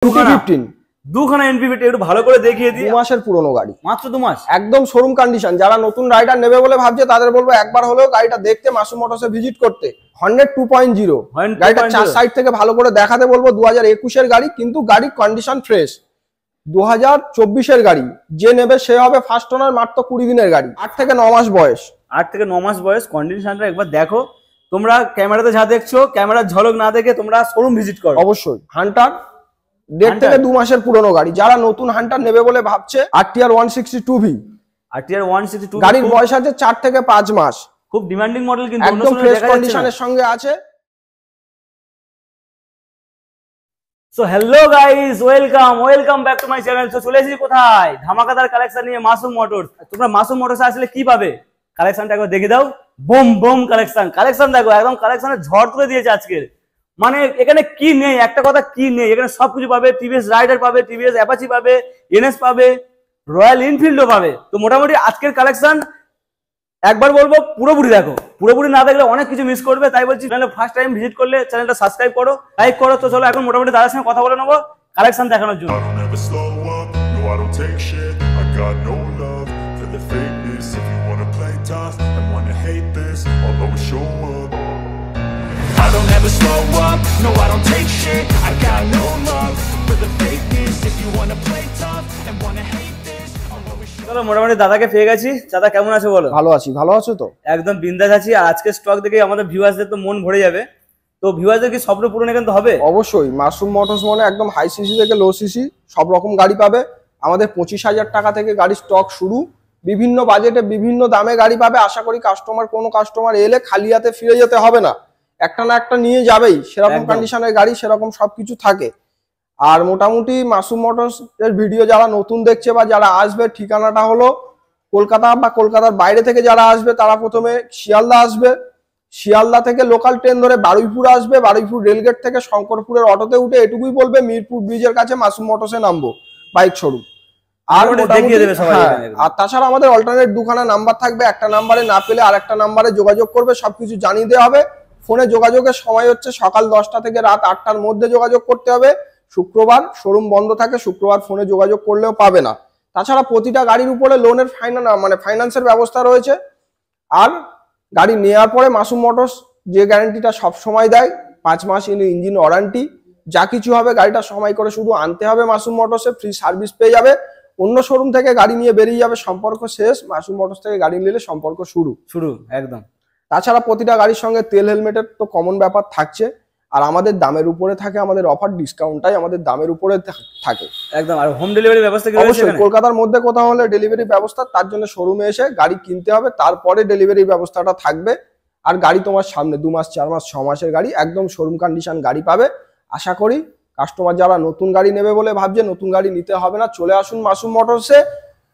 দুখানা এনপি15 একটু ভালো করে দেখিয়ে দিই। 2 মাসের পুরনো গাড়ি, মাত্র 2 মাস, একদম শোরুম কন্ডিশন। যারা নতুন রাইডার নেবে বলে ভাবছে তাদের বলবো একবার হলেও গাড়িটা দেখতে মাসুম মোটরসে ভিজিট করতে। 2.0 গাড়িটা চার সাইড থেকে ভালো করে দেখাতে বলবো। 2021 এর গাড়ি, কিন্তু গাড়ির কন্ডিশন ফ্রেশ। 2024 এর গাড়ি, যে নেবে সে হবে ফার্স্ট ওনার। মাত্র 20 দিনের গাড়ি, 8 থেকে 9 মাস বয়স। 8 থেকে 9 মাস বয়স। কন্ডিশনটা একবার দেখো। তোমরা ক্যামেরাতে যা দেখছো, ক্যামেরার ঝলক না দেখে তোমরা শোরুম ভিজিট করো অবশ্যই। হান্টার 1.5 থেকে 2 মাসের পুরনো গাড়ি। যারা নতুন হান্টার নেবে বলে ভাবছে, RTR 162V, RTR 162 গাড়ির বয়স আছে 4 থেকে 5 মাস। খুব ডিমান্ডিং মডেল, কিন্তু একদম ফ্রেশ কন্ডিশনের সঙ্গে আছে। So hello guys, welcome back to my channel. তো চলে এসেছি কোথায়? ধামাকাদার কালেকশন নিয়ে মাসুম মোটরস। তোমরা মাসুম মোটরসে আসলে কি পাবে? কালেকশনটা একবার দেখে দাও। বোম কালেকশন দেখো, একদম কালেকশনের ঝড় তুলে দিয়েছে আজকের। মানে এখানে কি নেই, একটা কথা কি নেই, এখানে সবকিছু পাবে। টিভিএস রাইডার পাবে, টিভিএস অ্যাপাচি পাবে, এনএস পাবে, রয়্যাল এনফিল্ডও পাবে। তো মোটামুটি আজকের কালেকশন একবার বলবো পুরোপুরি দেখো, পুরোপুরি না দেখলে অনেক কিছু মিস করবে। তাই বলছি চ্যানেলে ফার্স্ট টাইম ভিজিট করলে চ্যানেলটা সাবস্ক্রাইব করো, লাইক করো। তো চলো এখন মোটামুটি দাদার সঙ্গে কথা বলে নেবো কালেকশন দেখানোর জন্য। I don't ever slow up, no I don't take shit. I got no love for the fakeness. If you wanna play tough and wanna hate this, I'll always show. চলো মোটামুটি দাদাকে পেয়ে গেছি। দাদা কেমন আছো বলো? ভালো আছি, ভালো আছো তো? একদম বিন্দাস আছি। আর আজকে স্টক দেখে আমাদের ভিউয়ার্সদের তো মন ভরে যাবে। তো ভিউয়ারদের কি স্বপ্ন পূরণ কিন্তু হবে? অবশ্যই। মাসুম মোটরস মানে একদম হাই সিসি থেকে লো সিসি সব রকম গাড়ি পাবে। আমাদের 25,000 টাকা থেকে গাড়ি স্টক শুরু। বিভিন্ন বাজেটে বিভিন্ন দামে গাড়ি পাবে। আশা করি কোনো কাস্টমার এলে খালি হাতে ফিরে যেতে হবে না, একটা না একটা নিয়ে যাবেই। সেরকম কন্ডিশনের গাড়ি, সেরকম সবকিছু থাকে। আর মোটামুটি মাসুম মোটরস এর ভিডিও যারা নতুন দেখছে বা যারা আসবে, ঠিকানাটা হলো কলকাতা বা কলকাতার বাইরে থেকে যারা আসবে তারা প্রথমে শিয়ালদা আসবে। শিয়ালদা থেকে লোকাল ট্রেন ধরে বারুইপুর আসবে। বারুইপুর রেলগেট থেকে শঙ্করপুরের অটোতে উঠে এটুকুই বলবে মিরপুর ব্রিজের কাছে মাসুম মোটরসে নামবো, বাইক শোরুম। আর আর তাছাড়া আমাদের অল্টারনেট দুখানা নাম্বার থাকবে। একটা নাম্বারে না পেলে আর একটা নাম্বারে যোগাযোগ করবে, সবকিছু জানিয়ে দেওয়া হবে। ফোনে যোগাযোগের সময় হচ্ছে সকাল 10টা থেকে রাত 8টার মধ্যে যোগাযোগ করতে হবে। শুক্রবার শোরুম বন্ধ থাকে, শুক্রবার ফোনে যোগাযোগ করলেও পাবে না। তাছাড়া প্রতিটা গাড়ির উপরে লোনের ফাইন্যান্সের ব্যবস্থা রয়েছে। আর গাড়ি নেওয়ার পরে মাসুম মোটরস যে গ্যারান্টিটা সব সময় দেয়, 5 মাস ইঞ্জিন ওয়ারেন্টি। যা কিছু হবে গাড়িটা সময় করে শুধু আনতে হবে মাসুম মোটরসে, ফ্রি সার্ভিস পেয়ে যাবে। অন্য শোরুম থেকে গাড়ি নিয়ে বেরিয়ে যাবে, সম্পর্ক শেষ। মাসুম মোটরস থেকে গাড়ি নিলে সম্পর্ক শুরু একদম। তাছাড়া প্রতিটা গাড়ির সঙ্গে তেল হেলমেটের তো কমন ব্যাপার থাকছে। আর আমাদের দামের উপরে থাকে আমাদের অফার, ডিসকাউন্টটাই আমাদের দামের উপরে থাকে একদম। আর হোম ডেলিভারি ব্যবস্থা কি? অবশ্যই। কলকাতার মধ্যে কোথাও হলে ডেলিভারি ব্যবস্থা, তার জন্য শোরুমে এসে গাড়ি কিনতে হবে, তারপরে ডেলিভারি ব্যবস্থাটা থাকবে। আর গাড়ি তোমার সামনে 2 মাস 4 মাস 6 মাসের গাড়ি, একদম শোরুম কন্ডিশন গাড়ি পাবে। আশা করি কাস্টমার যারা নতুন গাড়ি নেবে বলে ভাবছে, নতুন গাড়ি নিতে হবে না, চলে আসুন মাসুম মোটরসে।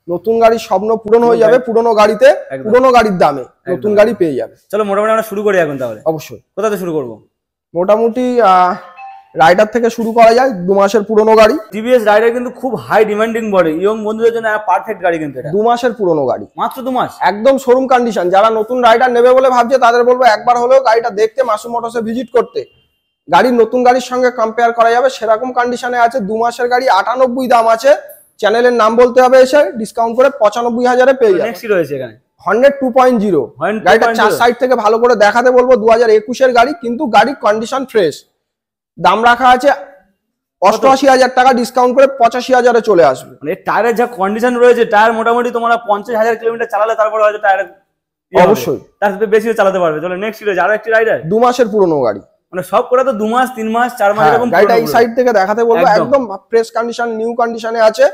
নতুন গাড়ির স্বপ্ন পূরণ হয়ে যাবে পুরনো গাড়িতে, পুরনো গাড়ির দামে নতুন গাড়ি পেয়ে যাবে। চলো মোটামুটি আমরা শুরু করি এখন তাহলে। অবশ্যই। কোথা থেকে শুরু করবো? মোটামুটি রাইডার থেকে শুরু করা যায়। 2 মাসের পুরনো গাড়ি। টিভিএস রাইডার কিন্তু খুব হাই ডিমান্ডিং বডি, ইয়ং বন্ধুদের জন্য পারফেক্ট গাড়ি কিন্তু এটা। 2 মাসের পুরনো গাড়ি, মাত্র 2 মাস, একদম শোরুম কন্ডিশন। যারা নতুন রাইডার নেবে বলে ভাবছে তাদের বলবো একবার হলেও গাড়িটা দেখতে মাসুম মোটরসে ভিজিট করতে। গাড়ির নতুন গাড়ির সঙ্গে কম্পেয়ার করা যাবে, সেরকম কন্ডিশনে আছে। 2 মাসের গাড়ি 98 দাম আছে। চ্যানেলের নাম বলতে হবে, এসে ডিসকাউন্ট করে 95,000-এ পেয়ে যাবে। নেক্সট রয়েছে এখানে 2.0 গাড়িটা চার সাইড থেকে ভালো করে দেখাতে বলবো। 2021 এর গাড়ি, কিন্তু গাড়ির কন্ডিশন ফ্রেশ। দাম রাখা আছে 88,000 টাকা, ডিসকাউন্ট করে 85,000-এ চলে আসবে। মানে টায়ারের যা কন্ডিশন রয়েছে, টায়ার মোটামুটি তোমরা 50,000 কিলোমিটার চালালে তারপরে হয়তো টায়ার অবশ্যই তার থেকে বেশি চালাতে পারবে। চলো নেক্সট রয়েছে আরো একটি রাইডার। 2 মাসের পুরনো গাড়ি, মানে সব করে তো 2 মাস 3 মাস 4 মাস এরকম। গাড়িটা এই সাইড থেকে দেখাতে বলবো, একদম ফ্রেশ কন্ডিশন, নিউ কন্ডিশনে আছে।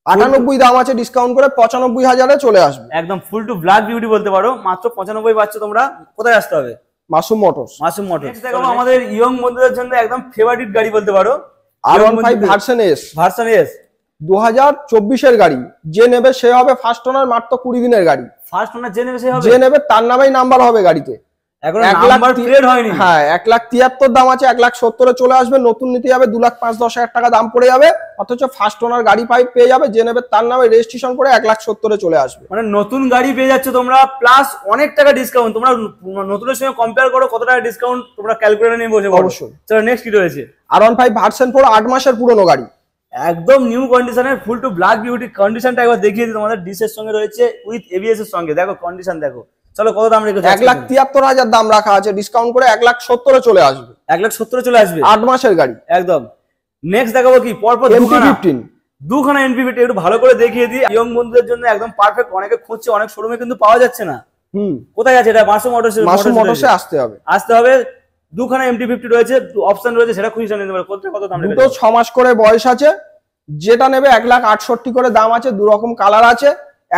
98 দাম আছে, ডিসকাউন্ট করে 95,000-এ চলে আসবে। একদম ফুল টু ব্ল্যাক বিউটি বলতে পারো। মাত্র 95 পাচ্ছ তোমরা। কোথায় আসতে হবে? মাসুম মোটরস। মাসুম মোটরস দেখো আমাদের ইয়ং বন্ধুদের জন্য একদম ফেভারিট গাড়ি বলতে পারো। R15 version S. 2024 এর গাড়ি, যে নেবে সে হবে ফার্স্ট ওনার। মাত্র 20 দিনের গাড়ি। ফার্স্ট ওনার যে নেবে সে হবে, যে নেবে তার নামেই নাম্বার হবে গাড়িতে। এখন 1,00,000 নাম্বার প্লেট হয়নি। হ্যাঁ 1,73,000 দাম আছে, 1,70,000 চলে আসবে। নতুন নিতে যাবে 2,05,10,000 টাকা দাম পড়ে যাবে, অথচ ফার্স্ট ওনার গাড়ি পেয়ে যাবে, যে নেবে তার নামে রেজিস্ট্রেশন করে 1,70,000 চলে আসবে। মানে নতুন গাড়ি পেয়ে যাচ্ছে তোমরা, প্লাস অনেক টাকা ডিসকাউন্ট। তোমরা নতুনের সঙ্গে কম্পেয়ার করো কত টাকা ডিসকাউন্ট, তোমরা ক্যালকুলেটর নিয়ে বসে পড়ো। অবশ্যই। চলো নেক্সট কি রয়েছে? R15 ভার্সন 4 8 মাসের পুরনো গাড়ি, একদম নিউ কন্ডিশনের, ফুল টু ব্ল্যাক বিউটি। কন্ডিশনটা একবার দেখিয়ে দিই তোমাদের। ডিসের সঙ্গে রয়েছে উইথ এবিএস এর সঙ্গে, দেখো কন্ডিশন দেখো। চলো কত দাম রেখেছো? 1,73,000 দাম রাখা আছে, ডিসকাউন্ট করে 1,70,000 চলে আসবে। 1,70,000 চলে আসবে, 8 মাসের গাড়ি একদম। নেক্সট দেখাবো কি, পরপর দুখানা NP15 একটু ভালো করে দেখিয়ে দিই ইয়ং বন্ধুদের জন্য, একদম পারফেক্ট। অনেকে খুঁজছে, অনেক শোরুমে কিন্তু পাওয়া যাচ্ছে না। কোথায় আছে এটা? মাসুম মোটরসে আসতে হবে। দুখানা MT50 রয়েছে, অপশন রয়েছে, সেটা খুঁজে নিতে পারো। কত দাম? দুটো 6 মাস করে বয়স আছে, যেটা নেবে 1,68,000 করে দাম আছে। দু রকম কালার আছে,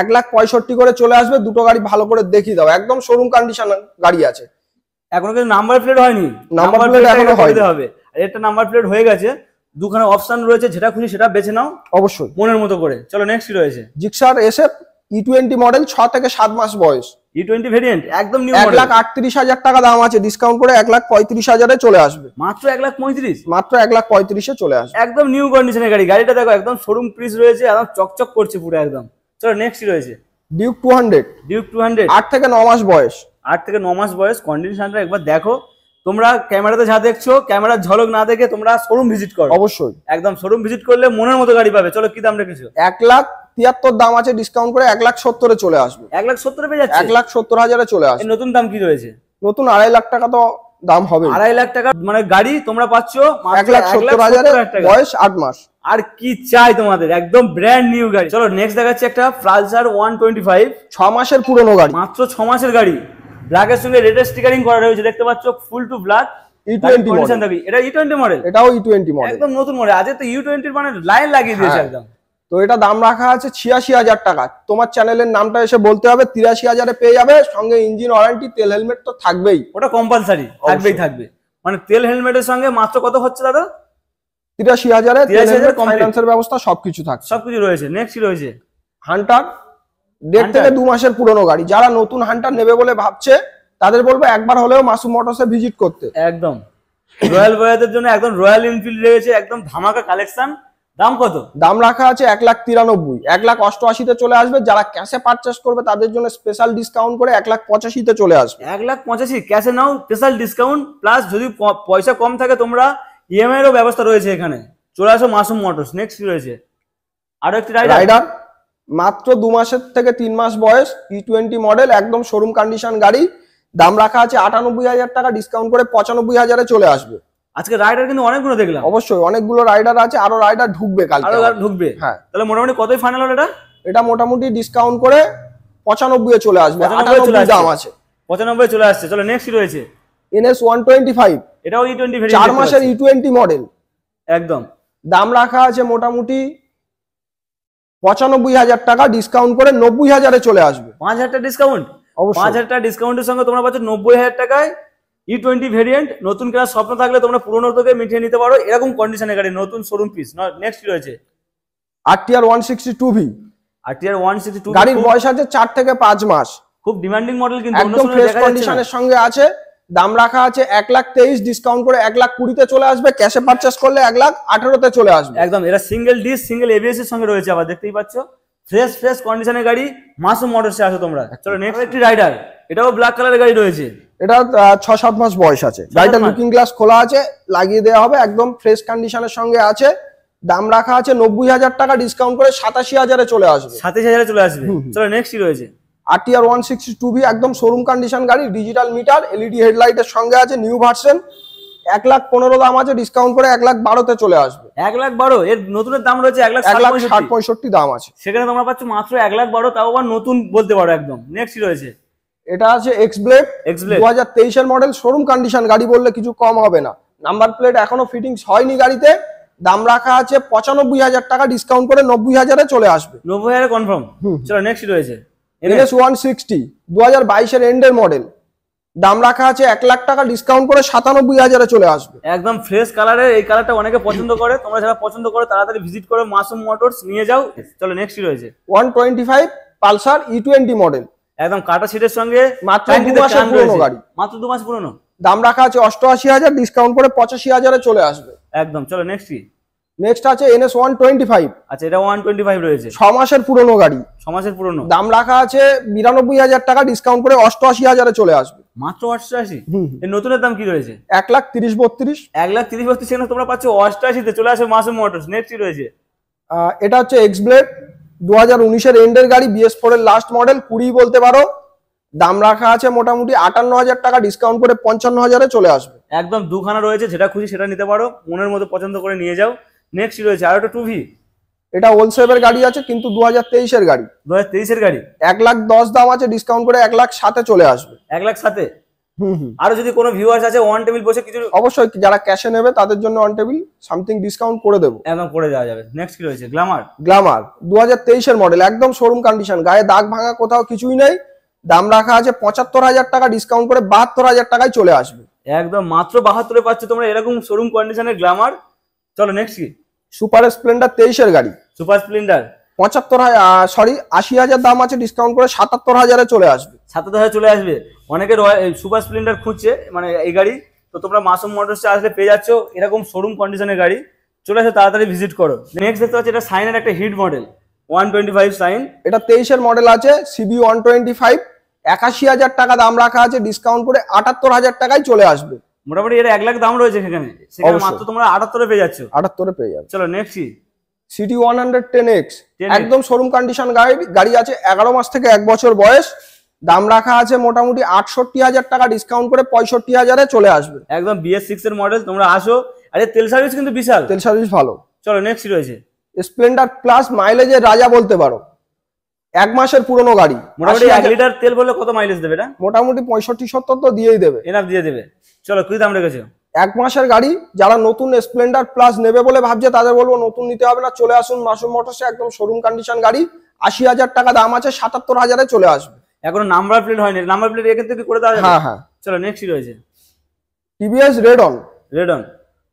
1,65,000 করে চলে আসবে। দুটো গাড়ি ভালো করে দেখিয়ে দাও, একদম শোরুম কন্ডিশন গাড়ি আছে। এখনো কিন্তু নাম্বার প্লেট হয়নি, নাম্বার প্লেট এখনো হয়নি হবে। আর এটা নাম্বার প্লেট হয়ে গেছে। দুখানা অপশন রয়েছে, যেটা খুঁজি সেটা বেছে নাও অবশ্যই মনের মতো করে। চলো নেক্সট কি রয়েছে? জিক্সার SF E20 মডেল, 6 থেকে 7 মাস বয়স, E20 ভেরিয়েন্ট, একদম নিউ মডেল। 1,38,000 টাকা দাম আছে, ডিসকাউন্ট করে 1,35,000 চলে আসবে। মাত্র 1,35,000, মাত্র 1,35,000 চলে আসবে। একদম নিউ কন্ডিশনের গাড়ি। গাড়িটা দেখো একদম শোরুম পিস রয়েছে, একদম চকচক করছে পুরো একদম। চলো নেক্সট কি রয়েছে? ডিউক 200, 8 থেকে 9 মাস বয়স, 8 থেকে 9 মাস বয়স। কন্ডিশনটা একবার দেখো। তোমরা ক্যামেরাতে যা দেখছো, ক্যামেরার ঝলক না দেখে তোমরা শোরুম ভিজিট করো। অবশ্যই একদম শোরুম ভিজিট করলে মনের মতো গাড়ি পাবে। চলো কি দাম রেখেছো? 1,73,000 দাম আছে, ডিসকাউন্ট করে 1,70,000 চলে আসবে। 1,70,000 পেয়ে যাচ্ছে, 1,70,000 চলে আসবে। নতুন দাম কি রয়েছে? নতুন 2.5 লাখ টাকা তো দাম হবে। 2.5 লাখ টাকা মানে গাড়ি তোমরা পাচ্ছ 1,70,000 বয়স, 8 মাস। আর কি চাই তোমাদের? একদম ব্র্যান্ড নিউ গাড়ি। চলো নেক্সট দেখাচ্ছি একটা পালসার 125, 6 মাসের পুরনো গাড়ি, মাত্র 6 মাসের গাড়ি। ব্ল্যাকের সঙ্গে রেড স্টিকারিং করা রয়েছে, দেখতে পাচ্ছ, ফুল টু ব্ল্যাক। E20 মডেল, এটা E20 মডেল, এটাও E20 মডেল, একদম নতুন মডেল। আজ তো E20 মানে লাইন লাগিয়ে দিয়েছে একদম। তো এটা দাম রাখা আছে 86,000 টাকা। তোমার চ্যানেলের নামটা এসে বলতে হবে, 83,000 পেয়ে যাবে। সঙ্গে ইঞ্জিন ওয়ারেন্টি, তেল হেলমেট তো থাকবেই, ওটা কম্পালসারি থাকবে। মানে তেল হেলমেটের সঙ্গে মাত্র কত হচ্ছে দাদা? 83,000 83,000 ফাইন্যান্সের ব্যবস্থা সবকিছু থাকছে। সবকিছু রয়েছে। নেক্সট কি রয়েছে? হান্টার, 1.5 থেকে 2 মাসের পুরনো গাড়ি। যারা নতুন হান্টার নেবে বলে ভাবছে, তাদের বলবো একবার হলেও মাসুম মোটরসে ভিজিট করতে। একদম রয়্যাল বয়দের জন্য একদম রয়্যাল এনফিল্ড রয়েছে, একদম ধামাকা কালেকশন। দাম কত? দাম রাখা আছে 1,93,000, 1,88,000 চলে আসবে। যারা ক্যাশে পারচেস করবে তাদের জন্য স্পেশাল ডিসকাউন্ট করে 1,85,000 চলে আসবে। 1,85,000 ক্যাশে নাও, স্পেশাল ডিসকাউন্ট। প্লাস যদি পয়সা কম থাকে, তোমরা EMI এরও ব্যবস্থা রয়েছে এখানে। চলে আসো মাসুম মোটরস। নেক্সট কি রয়েছে? আরো একটি রাইডার, মাত্র 2 মাসের থেকে 3 মাস বয়স, E20 মডেল, একদম শোরুম কন্ডিশন গাড়ি। দাম রাখা আছে 98,000 টাকা, ডিসকাউন্ট করে 95,000 চলে আসবে। আজকে রাইডার কিন্তু অনেকগুলো দেখলাম। অবশ্যই অনেকগুলো রাইডার আছে, আরো রাইডার ঢুকবে কালকে। আরো ঢুকবে? হ্যাঁ। তাহলে মোটামুটি কতই ফাইনাল হলো এটা? এটা মোটামুটি ডিসকাউন্ট করে 95 চলে আসবে। 98 দাম আছে, 95 চলে আসছে। চলো নেক্সট কি রয়েছে? NS 125, এটাও E20 ভেরিয়েন্ট, 4 মাসের E20 মডেল। একদম দাম রাখা আছে মোটামুটি 95,000 টাকা, ডিসকাউন্ট করে 90,000 চলে আসবে। 5,000 টাকা ডিসকাউন্ট। অবশ্যই 5,000 টাকা ডিসকাউন্টের সঙ্গে তোমরা পাচ্ছ 90,000 টাকায় E20 ভেরিয়েন্ট। নতুন কেনার স্বপ্ন থাকলে তোমরা পুরোনো থেকে মিটিয়ে নিতে পারো, এরকম কন্ডিশনের গাড়ি, নতুন শোরুম পিস। নেক্সট কি রয়েছে? RTR 162V, RTR 162 গাড়ির বয়স আছে 4 থেকে 5 মাস, খুব ডিমান্ডিং মডেল, কিন্তু একদম ফ্রেশ কন্ডিশনের সঙ্গে আছে। দাম রাখা আছে 1,23,000, ডিসকাউন্ট করে 1,20,000 চলে আসবে। ক্যাশে পারচেস করলে 1,18,000 চলে আসবে। একদম এরা সিঙ্গেল ডিস, সিঙ্গেল ABS এর সঙ্গে রয়েছে। আবার দেখতেই পাচ্ছ, ফ্রেশ কন্ডিশনের গাড়ি। মাসুম মোটরসে আসো তোমরা। চলো নেক্সট একটি রাইডার, এটাও ব্ল্যাক কালারের গাড়ি রয়েছে। এটা 6-7 মাস বয়স আছে। গাড়িটা লুকিং গ্লাস খোলা আছে, লাগিয়ে দেওয়া হবে, একদম ফ্রেশ কন্ডিশনের সঙ্গে আছে। দাম রাখা আছে 90,000 টাকা, ডিসকাউন্ট করে 87,000 চলে আসবে। 27,000 চলে আসবে। চলো নেক্সট কি রয়েছে? RTR 162V, একদম শোরুম কন্ডিশন গাড়ি, ডিজিটাল মিটার, LED হেডলাইটের সঙ্গে আছে, নিউ ভার্সন। 1,15,000 দাম আছে, ডিসকাউন্ট করে 1,12,000 চলে আসবে। 1,12,000 এর নতুনের দাম রয়েছে 1,60,65 দাম আছে। সেখানে তোমরা পাচ্ছ মাত্র 1,12,000, তাও আবার নতুন বলতে পারো একদম। নেক্সট কি রয়েছে? এটা আছে X-Blade 2023 এর মডেল, শোরুম কন্ডিশন গাড়ি, বললে কিছু কম হবে না। নাম্বার প্লেট এখনো ফিটিংস হয়নি গাড়িতে। দাম রাখা আছে 95,000 টাকা, ডিসকাউন্ট করে 90,000 চলে আসবে। 90,000 কনফার্ম। চলো নেক্সট কি রয়েছে? NS 160 2022 এর এন্ডের মডেল। দাম রাখা আছে 1,00,000 টাকা, ডিসকাউন্ট করে 97,000 চলে আসবে। একদম ফ্রেশ কালারের, এই কালারটা অনেকে পছন্দ করে। তোমরা যারা পছন্দ করো তাড়াতাড়ি ভিজিট করো মাসুম মোটরস, নিয়ে যাও। চলো নেক্সট কি রয়েছে? 125 পালসার E20 মডেল, একদম কাটা সিটের সঙ্গে মাত্র টাঙ্কিতে 2 মাসের চান পুরনো রয়েছে। গাড়ি। মাত্র 2 মাস পুরনো। দাম রাখা আছে 88,000, ডিসকাউন্ট করে 85,000-এ চলে আসবে। একদম। চলো নেক্সট কি? নেক্সট আছে NS 125, আচ্ছা, এটা 125 রয়েছে, 6 মাসের পুরনো গাড়ি। 6 মাসের পুরনো। দাম রাখা আছে 92,000 টাকা, ডিসকাউন্ট করে 88,000-এ চলে আসবে। মাত্র 88। এর নতুনের দাম কি রয়েছে? 1,30,32। 1,30,32 সেখানে তোমরা পাচ্ছ 88-তে। চলে আসে মাসুম মোটরস। নেক্সট কি রয়েছে? এটা হচ্ছে এক্স ব্লেড, 2019-এর এন্ডের গাড়ি, BS4 এর লাস্ট মডেল, 20 বলতে পারো। দাম রাখা আছে মোটামুটি 58,000 টাকা, ডিসকাউন্ট করে 55,000-এ চলে আসবে। একদম দুখানা রয়েছে, যেটা খুশি সেটা নিতে পারো, মনের মতো পছন্দ করে নিয়ে যাও। নেক্সট কি রয়েছে? আর একটা 2V। এটা হোলসেলের গাড়ি আছে, কিন্তু 2023-এর গাড়ি, 2023-এর গাড়ি। 1,10,000 দাম আছে, ডিসকাউন্ট করে 1,07,000-এ চলে আসবে। 1,07,000। আরো যদি কোনো ভিউয়ার্স আছে অন টেবিল বসে কিছু, অবশ্যই যারা ক্যাশে নেবে তাদের জন্য অন টেবিল সামথিং ডিসকাউন্ট করে দেবো। একদম করে দেওয়া যাবে। নেক্সট কি রয়েছে? গ্ল্যামার। গ্ল্যামার 2023-এর মডেল, একদম শোরুম কন্ডিশন, গায়ে দাগ ভাঙা কোথাও কিছুই নেই। দাম রাখা আছে 75,000 টাকা, ডিসকাউন্ট করে 72,000 টাকায় চলে আসবে। একদম মাত্র 72-এ পাচ্ছ তোমরা এরকম শোরুম কন্ডিশনের গ্ল্যামার। চলো নেক্সট কি? সুপার স্প্লেন্ডার 23-এর গাড়ি, সুপার স্প্লেন্ডার। 80,000 দাম আছে, ডিসকাউন্ট করে 77,000-এ চলে আসবে। 77,000 চলে আসবে। অনেকে সুপার স্প্লেন্ডার খুঁজছে মানে এই গাড়ি, তো তোমরা মাসুম মোটরসে আসলে পেয়ে যাচ্ছ এরকম শোরুম কন্ডিশনের গাড়ি। চলে আসো, তাড়াতাড়ি ভিজিট করো। নেক্সট দেখতে পাচ্ছি এটা সাইনের একটা হিট মডেল, 125 সাইন। এটা 23-এর মডেল আছে, CB 125, 81,000 টাকা দাম রাখা আছে, ডিসকাউন্ট করে 78,000 টাকায় চলে আসবে। মোটামুটি এর 1 লাখ দাম রয়েছে সেখানে, অবশ্যই। মাত্র তোমরা 78-এ পেয়ে যাচ্ছ। 78-এ পেয়ে যাবে। চলো নেক্সট কি? সিটি 110X, 10X একদম শোরুম কন্ডিশন গাড়ি আছে, 11 মাস থেকে 1 বছর বয়স। দাম রাখা আছে মোটামুটি 68,000 টাকা, ডিসকাউন্ট করে 65,000-এ চলে আসবে। একদম BS6 এর মডেল, তোমরা আসো। আরে তেল সার্ভিস কিন্তু বিশাল। তেল সার্ভিস ভালো। চলো নেক্সট কি রয়েছে? স্প্লেন্ডার প্লাস, মাইলেজের রাজা বলতে পারো, 1 মাসের পুরনো গাড়ি। মোটামুটি 1 লিটার তেল বললে কত মাইলেজ দেবে এটা? মোটামুটি 65-70 তো দিয়েই দেবে। এনাফ দিয়ে দেবে। চলো কি দাম রেখেছো? 1 মাসের গাড়ি। যারা নতুন স্প্লেন্ডার প্লাস নেবে বলে ভাবছে তাদের বলবো নতুন নিতে হবে না, চলে আসুন মাসুম মোটরসে, একদম শোরুম কন্ডিশন গাড়ি। 80,000 টাকা দাম আছে, 77,000-এ চলে আসবে। এখনো নাম্বার প্লেট হয়নি, নাম্বার প্লেট এখান থেকে করে দেওয়া যাবে? হ্যাঁ হ্যাঁ। চলো নেক্সট কি রয়েছে? TVS রেডন, রেডন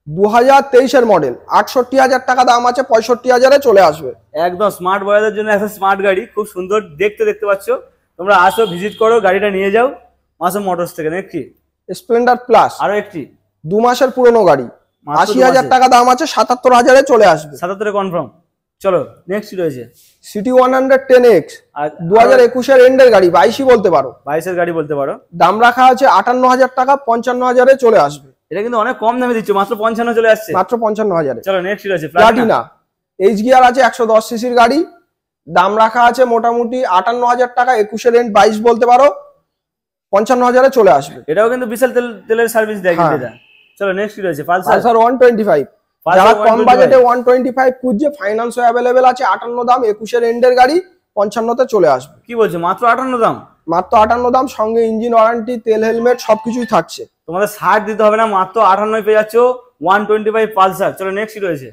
2023-এর মডেল, 68,000 টাকা দাম আছে, 65,000-এ চলে আসবে। একদম স্মার্ট বয়দের জন্য একটা স্মার্ট গাড়ি, খুব সুন্দর দেখতে পাচ্ছ। তোমরা আসো, ভিজিট করো, গাড়িটা নিয়ে যাও মাসুম মোটরস থেকে। নেক্সট কি? স্প্লেন্ডার প্লাস, আরো একটি 2 মাসের পুরনো গাড়ি, মাত্র 80,000 2 টাকা দাম আছে, 77,000-এ চলে আসবে। 77-এ কনফার্ম। চলো নেক্সট কি রয়েছে? সিটি 110X, আর 2021-এর এন্ডের গাড়ি, 22-ই বলতে পারো। 22-এর গাড়ি বলতে পারো। দাম রাখা আছে 58,000 টাকা, 55,000-এ চলে আসবে। এটা কিন্তু অনেক কম দামে দিচ্ছ, মাত্র 55 চলে আসছে। মাত্র 55,000-এ। চলো নেক্সট কি রয়েছে? প্লাটিনা এইচ গিয়ার আছে, 110 সিসির গাড়ি। দাম রাখা আছে মোটামুটি 58,000 টাকা, 21-এর এন্ড 22 বলতে পারো, 55,000-এ চলে আসবে। এটাও কিন্তু বিশাল তেলের সার্ভিস দেয় কিন্তু এটা। চলো নেক্সট কি রয়েছে? পালসার 125, যারা কম বাজেটে 125 খুঁজছে, ফাইন্যান্সও অ্যাভেলেবেল আছে, 58 দাম, 21-এর এন্ডের গাড়ি, 55-তে চলে আসবে। কি বলছো? মাত্র 58 দাম? মাত্র 58 দাম, সঙ্গে ইঞ্জিন ওয়ারেন্টি, তেল, হেলমেট সবকিছুই থাকছে। তোমাদের 60 দিতে হবে না, মাত্র 58 পেয়ে যাচ্ছ 125 পালসার। চলো নেক্সট কি রয়েছে?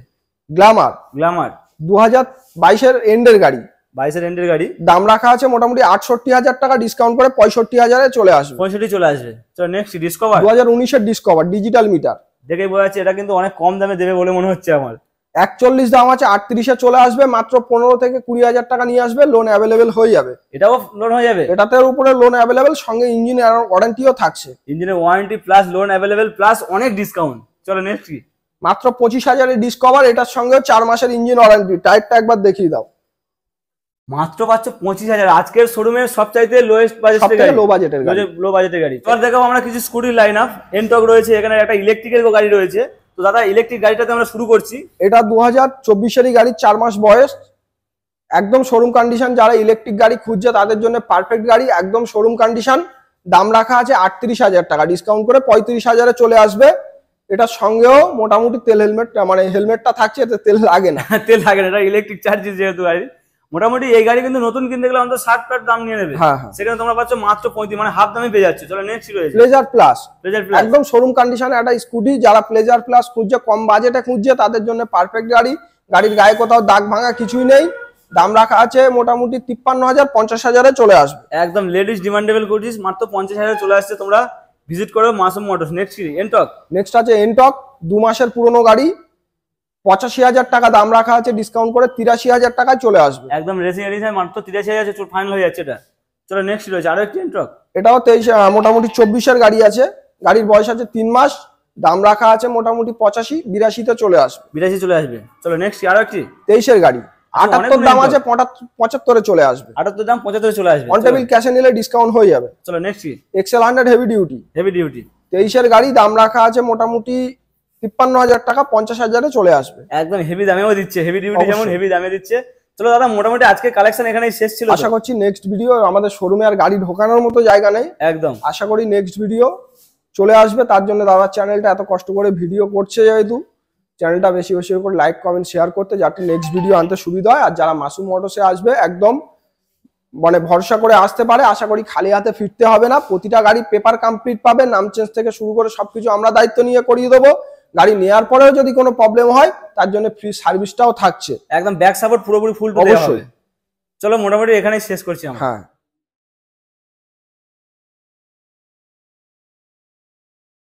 গ্ল্যামার গ্ল্যামার 2022-এর এন্ডের গাড়ি, 22-এর এন্ডের গাড়ি। দাম রাখা আছে মোটামুটি 68,000 টাকা, ডিসকাউন্ট করে 65,000-এ চলে আসবে। 65 চলে আসবে। চলো নেক্সট ডিসকভার। 2019-এর ডিসকভার ডিজিটাল মিটার, দেখে বোঝা যাচ্ছে এটা কিন্তু অনেক কম দামে দেবে বলে মনে হচ্ছে আমার। 41 দাম আছে, 38-এ চলে আসবে। মাত্র 15 থেকে 20,000 টাকা নিয়ে আসবে, লোন অ্যাভেলেবেল হয়ে যাবে। এটাও লোন হয়ে যাবে? এটাতে উপরে লোন অ্যাভেলেবেল, সঙ্গে ইঞ্জিন ওয়ারেন্টিও থাকছে। ইঞ্জিনের warranty plus loan available plus অনেক ডিসকাউন্ট। চলো নেক্সট কি? মাত্র 25,000-এর ডিসকভার, এটার সঙ্গে 4 মাসের ইঞ্জিন ওয়ারেন্টি। টায়ারটা একবার দেখিয়ে দাও। মাত্র পাচ্ছ 25,000, আজকের শোরুমের সবচাইতে লোয়েস্ট বাজেটের সবথেকে গাড়ি, লো বাজেটের গাড়ি। লো বাজেটের গাড়ি। এবার দেখাবো আমরা কিছু স্কুটির লাইন আপ। এনটক রয়েছে, এখানে একটা ইলেকট্রিকের গাড়ি রয়েছে। তো দাদা ইলেকট্রিক গাড়িটাতে আমরা শুরু করছি। এটা 2024-এরই গাড়ি, 4 মাস বয়স, একদম শোরুম কন্ডিশন। যারা ইলেকট্রিক গাড়ি খুঁজছে তাদের জন্য পারফেক্ট গাড়ি, একদম শোরুম কন্ডিশন। দাম রাখা আছে 38,000 টাকা, ডিসকাউন্ট করে 35,000-এ চলে আসবে। এটার সঙ্গেও মোটামুটি তেল, হেলমেট, মানে হেলমেটটা থাকছে, এতে তেল লাগে না। তেল লাগে না, এটা ইলেকট্রিক চার্জেস যেহেতু গাড়ি। মোটামুটি এই গাড়ি কিন্তু নতুন কিনতে গেলে অন্তত 60 দাম নিয়ে নেবে। হ্যাঁ হ্যাঁ। সেখানে তোমরা পাচ্ছ মাত্র 35, মানে হাফ দামে পেয়ে যাচ্ছ। চলো নেক্সট রয়েছে প্লেজার প্লাস, প্লেজার প্লাস। একদম শোরুম কন্ডিশনে একটা স্কুটি। যারা প্লেজার প্লাস খুঁজছে, কম বাজেটে খুঁজছে, তাদের জন্য পারফেক্ট গাড়ি। গাড়ির গায়ে কোথাও দাগ ভাঙা কিছুই নেই। দাম রাখা আছে মোটামুটি 53,000, 50,000-এ চলে আসবে। একদম লেডিস ডিমান্ডেবল কুর্তিস, মাত্র 50,000 চলে আসছে। তোমরা ভিজিট করো মাসুম মোটরস। নেক্সট কি? এনটক। নেক্সট আছে এনটক, 2 মাসের পুরনো গাড়ি, 85,000 টাকা দাম রাখা আছে, ডিসকাউন্ট করে 83,000 টাকায় চলে আসবে। একদম রেসিং এডিশন, মাত্র 83,000 ফাইনাল হয়ে যাচ্ছে এটা। চলো নেক্সট রয়েছে আরো একটি এন্ট্রক। এটাও 23 মোটামুটি 24-এর গাড়ি আছে, গাড়ির বয়স আছে 3 মাস, দাম রাখা আছে মোটামুটি 85-82 চলে আসবে। 82 চলে আসবে। চলো নেক্সট আরো একটি 23-এর গাড়ি, 78 দাম আছে, 75 চলে আসবে। 78 দাম 75 চলে আসবে। অন টেবিল ক্যাশে নিলে ডিসকাউন্ট হয়ে যাবে। চলো নেক্সট কি XL 100 heavy duty, heavy duty 23-এর গাড়ি, দাম রাখা আছে মোটামুটি 53,000 টাকা, 50,000-এ চলে আসবে। একদম হেভি দামেও দিচ্ছে, হেভি ডিউটি যেমন অবশ্যই। হেভি দামে দিচ্ছে। চলো দাদা মোটামুটি আজকে কালেকশন এখানেই শেষ ছিল। আশা করছি নেক্সট ভিডিও, আমাদের শোরুমে আর গাড়ি ঢোকানোর মতো জায়গা নেই, একদম আশা করি নেক্সট ভিডিও চলে আসবে। তার জন্য দাদার চ্যানেলটা এত কষ্ট করে ভিডিও করছে, যেহেতু চ্যানেলটা বেশি বেশি করে লাইক কমেন্ট শেয়ার করতে, যাতে নেক্সট ভিডিও আনতে সুবিধা হয়। আর যারা মাসুম মোটরসে আসবে একদম মানে ভরসা করে আসতে পারে, আশা করি খালি হাতে ফিরতে হবে না। প্রতিটা গাড়ি পেপার কমপ্লিট পাবে, নাম চেঞ্জ থেকে শুরু করে সবকিছু আমরা দায়িত্ব নিয়ে করিয়ে দেবো। গাড়ি নেওয়ার পরেও যদি কোনো প্রবলেম হয় তার জন্য ফ্রি সার্ভিসটাও থাকছে। একদম ব্যাক সাপোর্ট পুরোপুরি ফুল দেওয়া অবশ্যই। হবে। চলো মোটামুটি এখানেই শেষ করছি আমরা। হ্যাঁ।